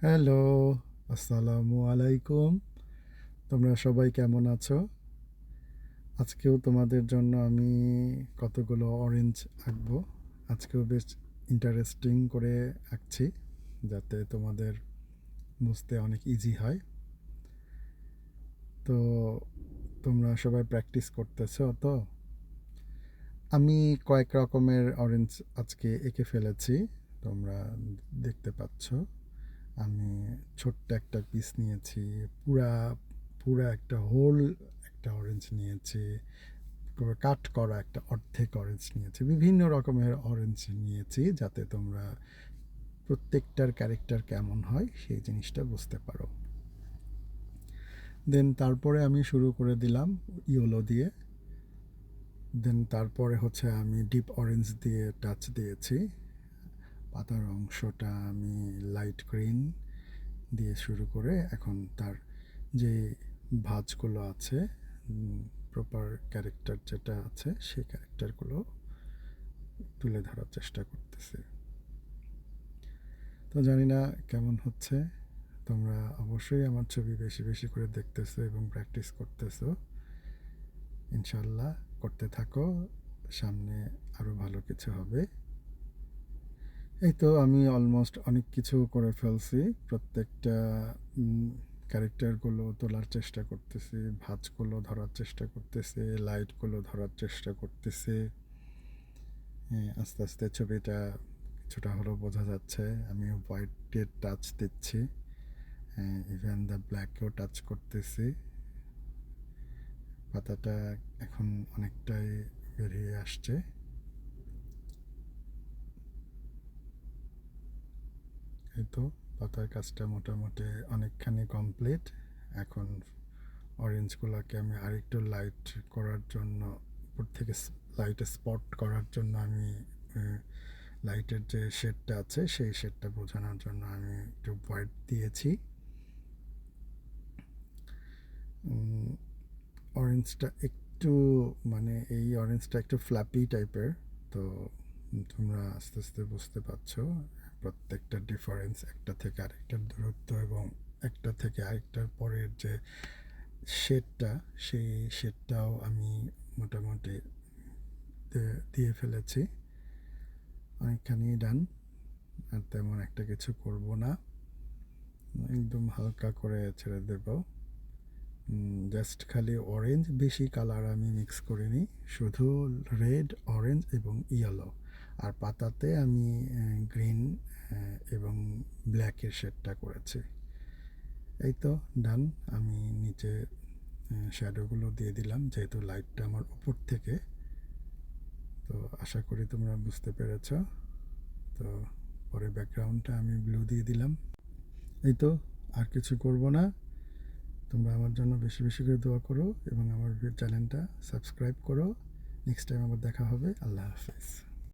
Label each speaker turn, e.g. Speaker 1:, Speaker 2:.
Speaker 1: Hello, আসসালামু আলাইকুম। তোমরা সবাই কেমন আছো? আজকেও তোমাদের জন্য আমি কতগুলো অরেঞ্জ আঁকবো। আজকেও বেশ ইন্টারেস্টিং করে আঁকছি, যাতে তোমাদের বুঝতে অনেক ইজি হয়। তো তোমরা সবাই প্র্যাকটিস করতেছো তো? আমি কয়েক রকমের অরেঞ্জ আজকে এঁকে ফেলেছি, তোমরা দেখতে পাচ্ছ। আমি ছোট্ট একটা পিস নিয়েছি, পুরা পুরা একটা হোল একটা অরেঞ্জ নিয়েছি, কাট করা একটা অর্ধেক অরেঞ্জ নিয়েছি, বিভিন্ন রকমের অরেঞ্জ নিয়েছি যাতে তোমরা প্রত্যেকটার ক্যারেক্টার কেমন হয় সেই জিনিসটা বুঝতে পারো। দেন তারপরে আমি শুরু করে দিলাম ইয়েলো দিয়ে। দেন তারপরে হচ্ছে আমি ডিপ অরেঞ্জ দিয়ে টাচ দিয়েছি। পাতার অংশটা আমি লাইট গ্রিন দিয়ে শুরু করে এখন তার যে ভাঁজগুলো আছে, প্রপার ক্যারেক্টার যেটা আছে সেই ক্যারেক্টারগুলো তুলে ধরার চেষ্টা করতেছি। তো জানি না কেমন হচ্ছে, তোমরা অবশ্যই আমার ছবি বেশি বেশি করে দেখতেছো এবং প্র্যাকটিস করতেছো। ইনশাল্লাহ করতে থাকো, সামনে আরও ভালো কিছু হবে। এই তো আমি অলমোস্ট অনেক কিছু করে ফেলছি। প্রত্যেকটা ক্যারেক্টারগুলো তোলার চেষ্টা করতেছি, ভাঁজগুলো ধরার চেষ্টা করতেছি, লাইটগুলো ধরার চেষ্টা করতেছি। আস্তে আস্তে ছবিটা কিছুটা হলেও বোঝা যাচ্ছে। আমি হোয়াইটের টাচ দিচ্ছি, ইভেন দ্য ব্ল্যাকেও টাচ করতেছি। পাতাটা এখন অনেকটাই বেরিয়ে আসছে। এই তো পাতার কাজটা মোটামুটি অনেকখানি কমপ্লিট। এখন অরেঞ্জগুলোকে আমি আরেকটু লাইট করার জন্য, উপর থেকে লাইটে স্পট করার জন্য আমি লাইটের যে শেডটা আছে সেই শেডটা বোঝানোর জন্য আমি একটু হোয়াইট দিয়েছি। অরেঞ্জটা একটু, মানে এই অরেঞ্জটা একটু ফ্ল্যাপি টাইপের। তো তোমরা আস্তে আস্তে বুঝতে পারছো প্রত্যেকটা ডিফারেন্স, একটা থেকে আরেকটার দূরত্ব এবং একটা থেকে আরেকটার পরের যে শেডটা, সেই শেডটাও আমি মোটামুটি দিয়ে ফেলেছি। অনেকখানি ডান, আর তেমন একটা কিছু করব না, একদম হালকা করে ছেড়ে দেব। জাস্ট খালি অরেঞ্জ, বেশি কালার আমি মিক্স করিনি, শুধু রেড, অরেঞ্জ এবং ইয়েলো। আর পাতাতে আমি গ্রিন এবং ব্ল্যাকের শেডটা করেছি। এই তো ডান। আমি নিচে শ্যাডোগুলো দিয়ে দিলাম, যেহেতু লাইটটা আমার উপর থেকে। তো আশা করি তোমরা বুঝতে পেরেছ। তো পরে ব্যাকগ্রাউন্ডটা আমি ব্লু দিয়ে দিলাম। এই তো, আর কিছু করব না। তোমরা আমার জন্য বেশি বেশি করে দোয়া করো এবং আমার চ্যানেলটা সাবস্ক্রাইব করো। নেক্সট টাইম আবার দেখা হবে। আল্লাহ হাফেজ।